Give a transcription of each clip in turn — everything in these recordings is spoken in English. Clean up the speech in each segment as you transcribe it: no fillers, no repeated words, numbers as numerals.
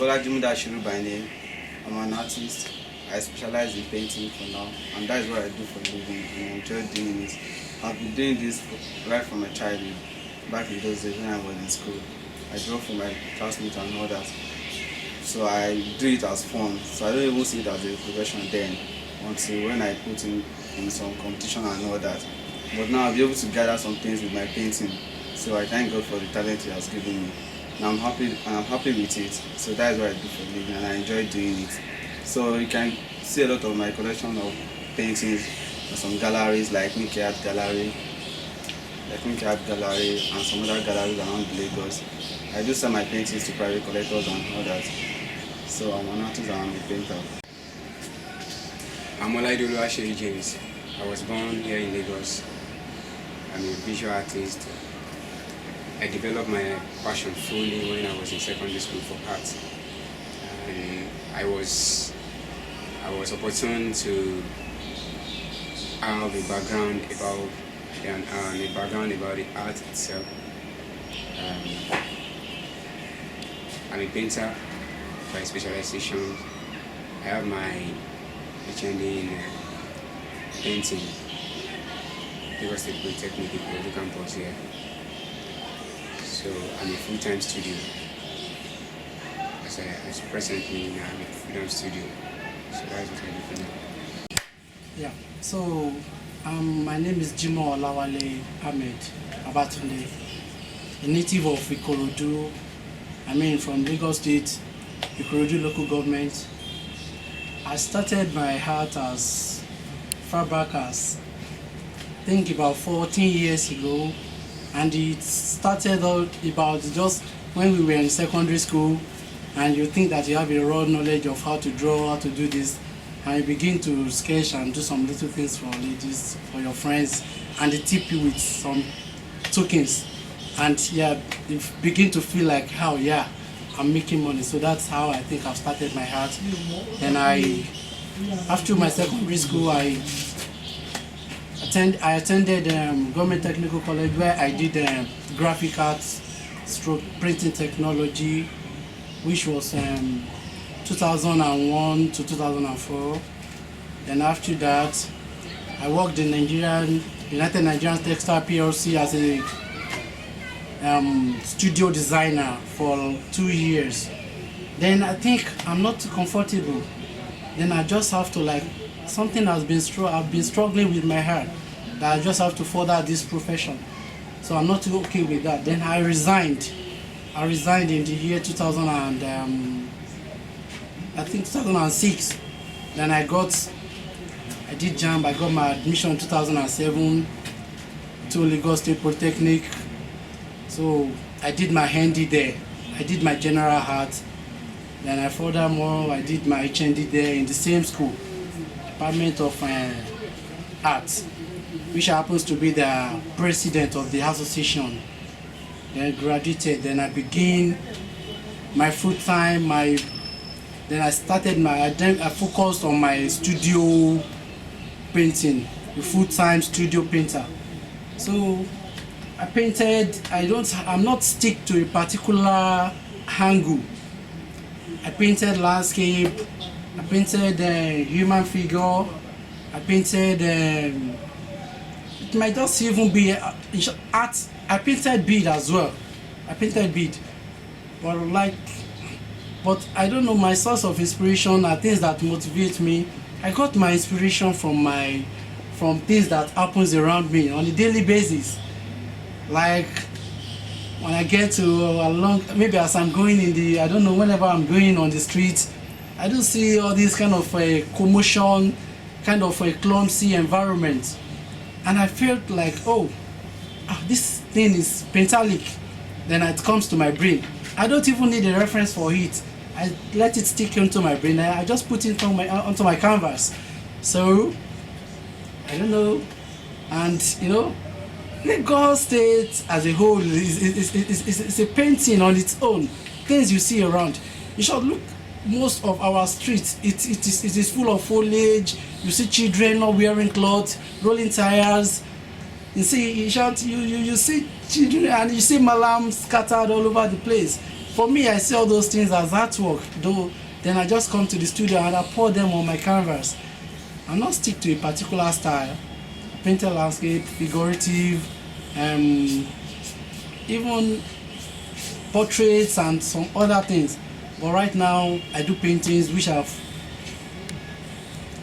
by name. I'm an artist. I specialize in painting for now, and that is what I do for a living, and I enjoy doing it. I've been doing this right from my childhood, back in those days when I was in school. I draw for my classmates and all that. So I do it as fun. So I don't even see it as a profession then, until when I put in some competition and all that. But now I'll be able to gather some things with my painting. So I thank God for the talent He has given me. And I'm happy with it. So that is what I do for a living, and I enjoy doing it. So you can see a lot of my collection of paintings in some galleries like Naija and some other galleries around Lagos. I do sell my paintings to private collectors and all that. So I'm an artist and I'm a painter. I'm Olaidolu James. I was born here in Lagos. I'm a visual artist. I developed my passion fully when I was in secondary school for art. And I was opportune to have a background about the art itself. I'm a painter by specialization. I have my HND in painting, Lagos State Polytechnic in the campus here. So I'm a full-time studio. As presently now I'm a freedom studio. So that's what I do for now. Yeah. So my name is Jimo Olawale Ahmed Abatunde, a native of Ikorodu. From Lagos State, Ikorodu local government. I started my art as far back as I think about 14 years ago, and it started out about just when we were in secondary school, and you think that you have a raw knowledge of how to draw, how to do this, and you begin to sketch and do some little things for ladies, for your friends, and they tip you with some tokens, and yeah, you begin to feel like how I'm making money. So that's how I think I've started my art. And after my secondary school, I attended Government Technical College, where I did graphic arts, stroke printing technology, which was 2001 to 2004. Then after that, I worked in United Nigerian Textile PLC as a studio designer for 2 years. Then I think I'm not too comfortable. Then I just have to something I've been struggling with my heart, that I just have to further this profession. So I'm not too okay with that. Then I resigned. I resigned in the year 2006. Then I did JAMB. I got my admission in 2007 to Lagos State Polytechnic. So I did my handy there. I did my general art. Then I I did my HND there in the same school, Department of Art, which happens to be the president of the association. Then I graduated. Then I began my full-time. Then I focused on my studio painting, the full-time studio painter. So I painted. I'm not stick to a particular angle. I painted landscape. I painted human figure. I painted. It might just even be art. I painted bead as well. But I don't know, my source of inspiration are things that motivate me. I got my inspiration from things that happens around me on a daily basis. Like when I get to maybe as I'm going whenever I'm going on the street, I do see all this kind of a commotion, kind of a clumsy environment, and I felt like, this thing is pentalic. Then it comes to my brain. I don't even need a reference for it. I let it stick into my brain. I just put it onto my canvas. So I don't know, and Lagos State as a whole is a painting on its own. Things you see around. You should look. Most of our streets, it is full of foliage. You see children not wearing clothes, rolling tires. You see children and you see malam scattered all over the place. for me, I see all those things as artwork, though. Then I just come to the studio and I pour them on my canvas. I'm not stick to a particular style. Painted landscape, figurative, even portraits and some other things. But right now, I do paintings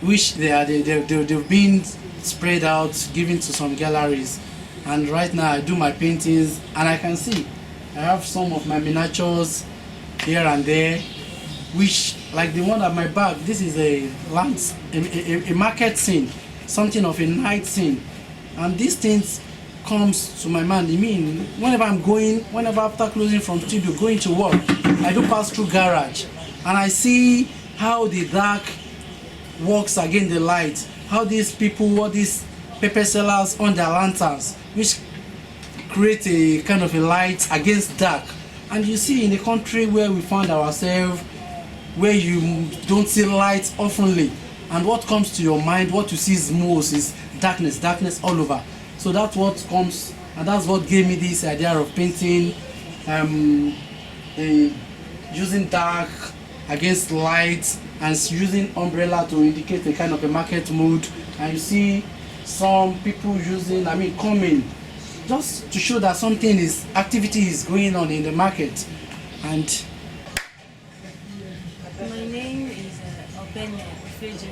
they've been spread out, given to some galleries. And right now, I do my paintings, and I can see I have some of my miniatures here and there, which, like the one at my back, this is a market scene, something of a night scene. And these things comes to my mind. I mean, whenever after closing from studio, going to work, I do pass through garage, and I see how the dark works against the light, how these people, all these pepper sellers on their lanterns, which create a kind of a light against dark. And you see, in a country where we find ourselves, where you don't see light oftenly, and what comes to your mind, what you see is most is darkness all over. So that's what comes, and that's what gave me this idea of painting, using dark against light, and using umbrella to indicate a kind of a market mood. And you see some people coming just to show that activity is going on in the market. And my name is Obene Faith.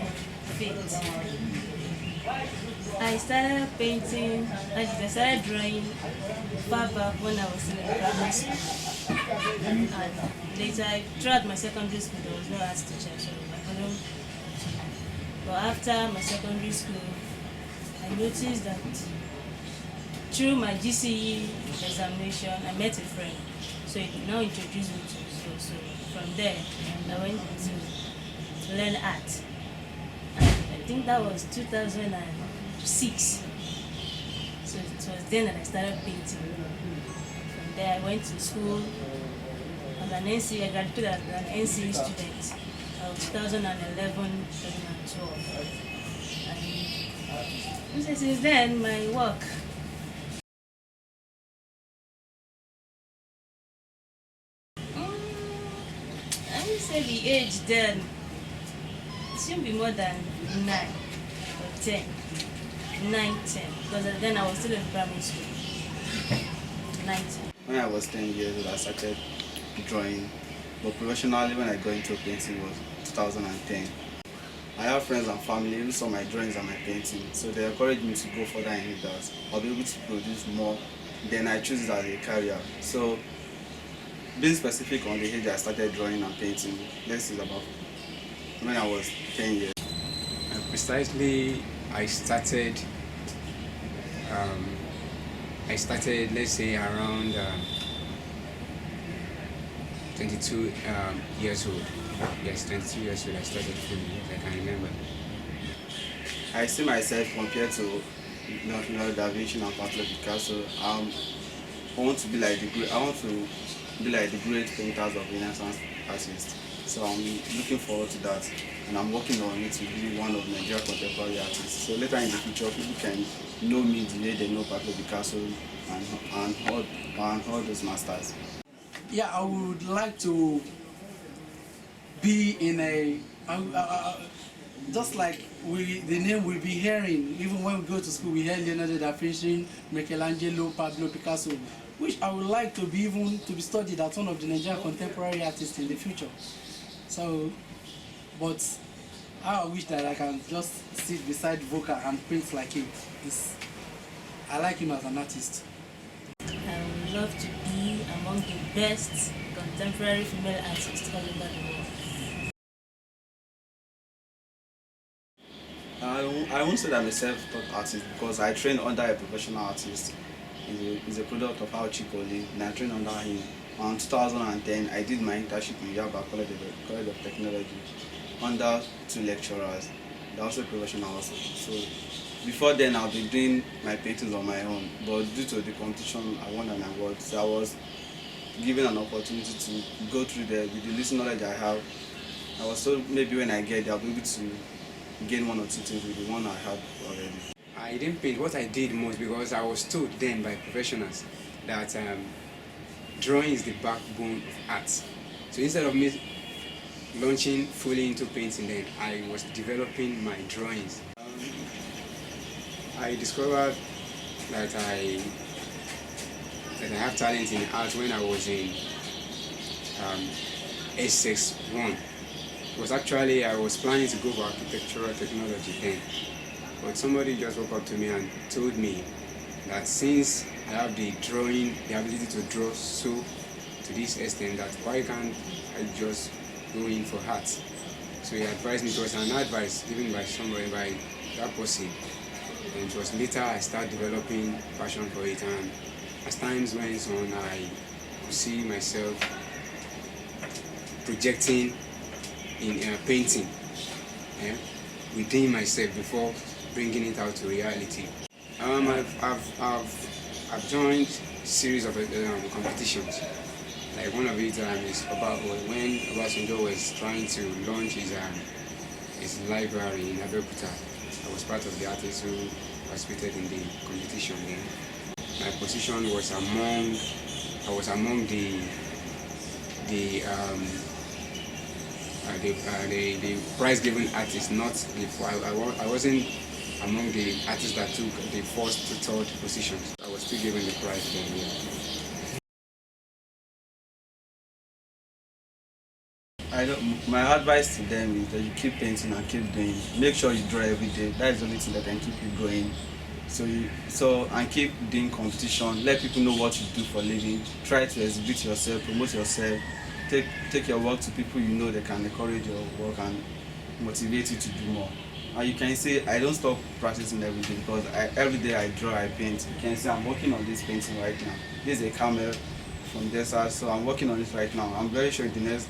I started painting, I started drawing far back when I was in primary school. And later, throughout my secondary school, there was no art teacher, so I couldn't. But after my secondary school, I noticed that through my GCE examination, I met a friend. So he now introduced me to so from there, I went to learn art. And I think that was 2006. So it was then that I started painting. From there, I went to school as an NC. I graduated as an NC student of 2011, 2012. And since then, my work. I would say the age then, it shouldn't be more than 9 or 10. 9, 10, because then I was still in primary school. 9, 10. When I was 10 years old, I started drawing, but professionally when I got into painting was 2010. I have friends and family who saw my drawings and my painting, so they encouraged me to go further in it, that I'll be able to produce more. Then I choose it as a career. So, being specific on the age I started drawing and painting, this is about when I was 10 years. Precisely, I started, let's say, around 22 years old. Yes, 22 years old, I started filming, I can remember. I see myself compared to Da Vinci and Pablo Picasso. I want to be like the great painters of Renaissance artists. So I'm looking forward to that, and I'm working on it to be one of Nigeria's contemporary artists. So later in the future, people can know me the way they know Pablo Picasso and all those masters. yeah, I would like to be in a just like the name we'll be hearing, even when we go to school, we hear Leonardo da Vinci, Michelangelo, Pablo Picasso, which I would like to be studied as one of the Nigerian contemporary artists in the future. So, but I wish that I can just sit beside Voca and paint like him. I like him as an artist. I would love to be among the best contemporary female artists all over the world. I won't say that I'm a self-taught artist because I train under a professional artist. He's a product of our Chikoli, and I trained under him. In 2010, I did my internship in Yaba College of Technology under 2 lecturers. They're also professional also. So before then, I've been doing my paintings on my own, but due to the competition, I won an award. So I was given an opportunity to go through there with the little knowledge I have. I was told maybe when I get there, I'll be able to gain 1 or 2 things with the one I had already. I didn't paint. What I did most, because I was told then by professionals that drawing is the backbone of art. So instead of me launching fully into painting, then I was developing my drawings. I discovered that I have talent in art when I was in SS1. It was actually, I was planning to go for architectural technology then, but somebody just walked up to me and told me that since I have the ability to draw so to this extent, that why can't I just go in for art? So he advised me. It was an advice given by somebody, by that person, and it was later I started developing passion for it, and as times went on, I could see myself projecting in painting within myself before bringing it out to reality. I've joined series of competitions. Like one of it is about when Obasanjo was trying to launch his library in Abeokuta. I was part of the artists who participated in the competition then. My position was among the prize-given artists, not the. I wasn't among the artists that took the first to third positions. I was still given the prize then. Yeah. My advice to them is that you keep painting and keep doing. Make sure you draw every day. That is the only thing that can keep you going. And keep doing competition. Let people know what you do for a living. Try to exhibit yourself, promote yourself. Take your work to people you know that can encourage your work and motivate you to do more. And you can see I don't stop practicing every day, because every day I draw, I paint. You can see I'm working on this painting right now. This is a camel from desert, so I'm working on it right now. I'm very sure in the next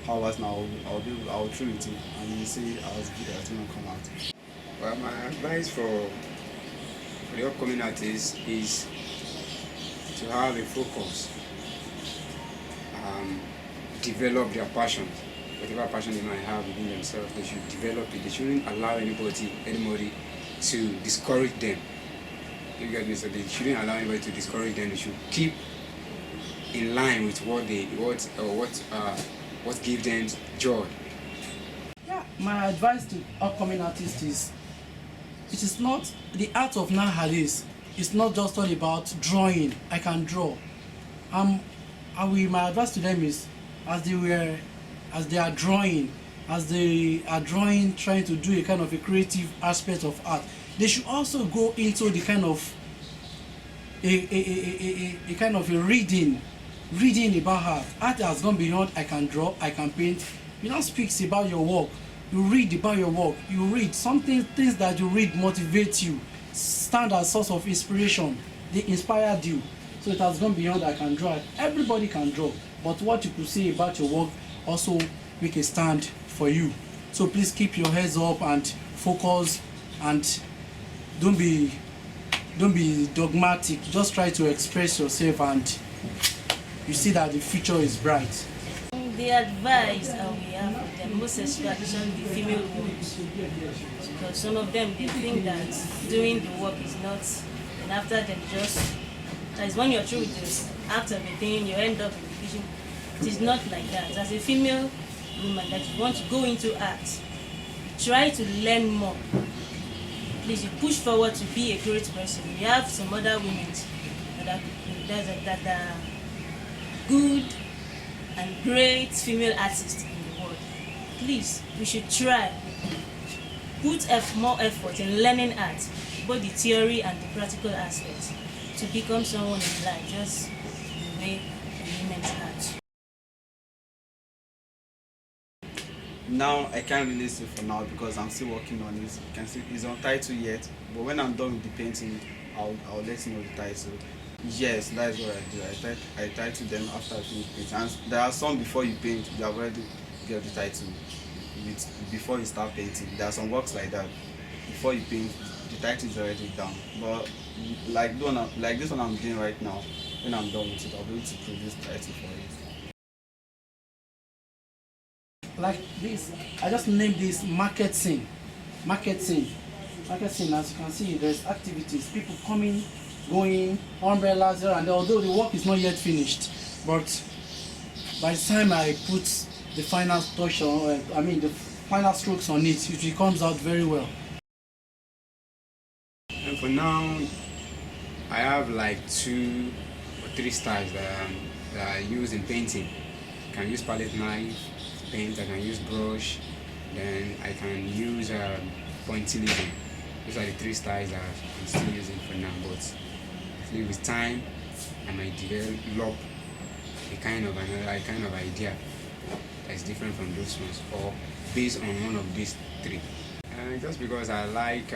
hours now I'll through it, and you see how it's going to come out. Well, my advice for the upcoming artists is to have a focus, develop their passion. Whatever passion they might have within themselves, they should develop it. They shouldn't allow anybody to discourage them. You get me? So they shouldn't allow anybody to discourage them. They should keep in line with what gives them joy. Yeah, my advice to upcoming artists is, it is not the art of nowadays. It's not just all about drawing. I can draw. My advice to them is, as they are drawing, trying to do a kind of a creative aspect of art, they should also go into the kind of a kind of a reading about art. Art has gone beyond I can draw, I can paint. You don't speak about your work. You read about your work. You read things that you read motivate you, stand as source of inspiration. They inspired you. So it has gone beyond I can draw. Everybody can draw, but what you could say about your work also make a stand for you. So please keep your heads up and focus, and don't be dogmatic. Just try to express yourself, and you see that the future is bright. The advice we have for them, most especially the female ones, because some of them, they think that doing the work is not, and after them just, that is when you're through with this act of a thing, you end up in the vision. It is not like that. As a female woman that you want to go into art, try to learn more. Please, you push forward to be a great person. We have some other women that are good and great female artists in the world. Please, we should try. Put more effort in learning art, both the theory and the practical aspects, to become someone in life, just the way women's art. Now I can't really say for now, because I'm still working on it. You can see it's on title yet, but when I'm done with the painting, I'll let you know the title. Yes, that is what I do. I title them after I finish painting. And there are some before you paint, you have already get the title before you start painting. There are some works like that. Before you paint, the title is already down. But like this one I'm doing right now, when I'm done with it, I'll be able to produce the title for it. Like this, I just named this market scene. As you can see, there's activities, people coming, going, umbrellas here and there, although the work is not yet finished. But by the time I put the final touch on, the final strokes on it, it comes out very well. And for now, I have like 2 or 3 styles that I use in painting. I can use palette knife, paint, I can use brush, then I can use pointillism. Those are the 3 styles that I'm still using for now, but hopefully with time I might develop a kind of idea that is different from those ones, or based on one of these 3. Just because I like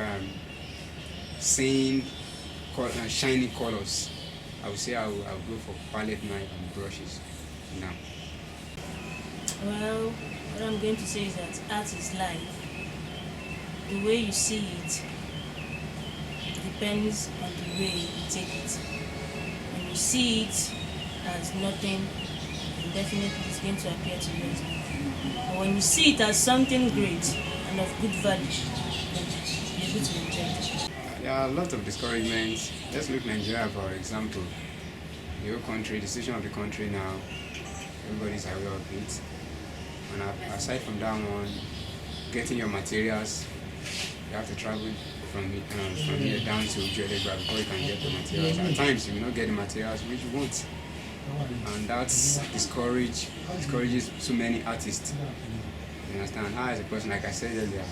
seeing shiny colors, I would say I'll go for palette knife and brushes now. Well, what I'm going to say is that art is life. The way you see it depends on the way you take it. When you see it as nothing, then definitely it's going to appear to you as nothing. But when you see it as something great and of good value, then you're able to enjoy it. There are a lot of discouragements. Let's look Nigeria for example. The whole country, the situation of the country now, everybody's aware of it. And aside from that one, getting your materials, you have to travel from here down to Ujelegba before you can get the materials. At times you will not get the materials which you want, and that's discourages so many artists. You understand? I, as a person, like I said earlier,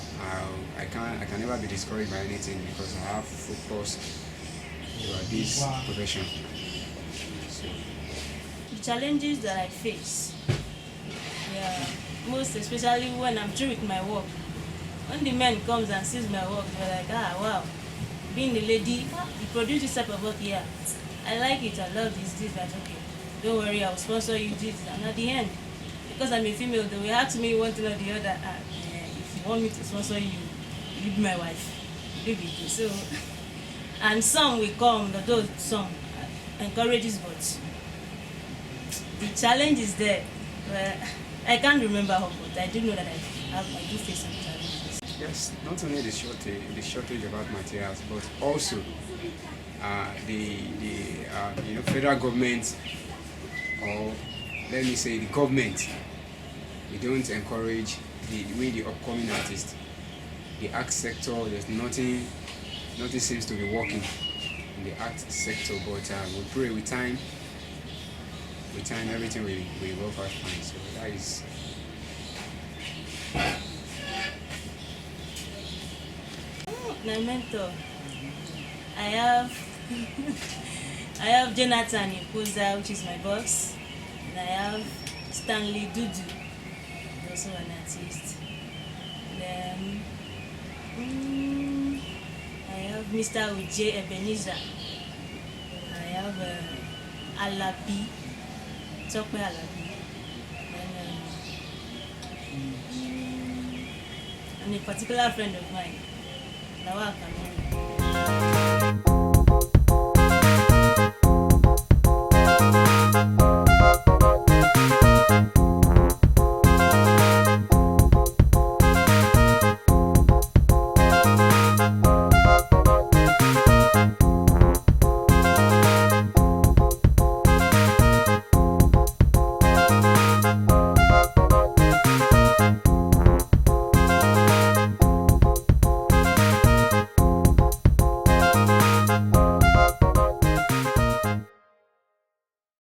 I can never be discouraged by anything because I have focus about this profession. So. The challenges that I face, most especially when I'm through with my work. When the man comes and sees my work, they're like, wow, being a lady, you produce this type of work here. I like it, I love this, that, okay. Don't worry, I'll sponsor you this. And at the end, because I'm a female, they will ask me one thing or the other, if you want me to sponsor you, you be my wife. You be good. So, and some will come, although some encourages, but the challenge is there. I can't remember how, but I do know that I do face some challenges. Yes, not only the shortage of art materials, but also the federal government, or let me say the government, we don't encourage the upcoming artists. The art sector, there's nothing seems to be working in the art sector, but we pray with time everything will work out fine. So that is. My mentor, I have I have Jonathan Ipoza, which is my boss, and I have Stanley Dudu, also an artist. Then I have Mr. Uje Ebenezer. I have Alabi, Tokwe Alabi, and a particular friend of mine, Nawaka.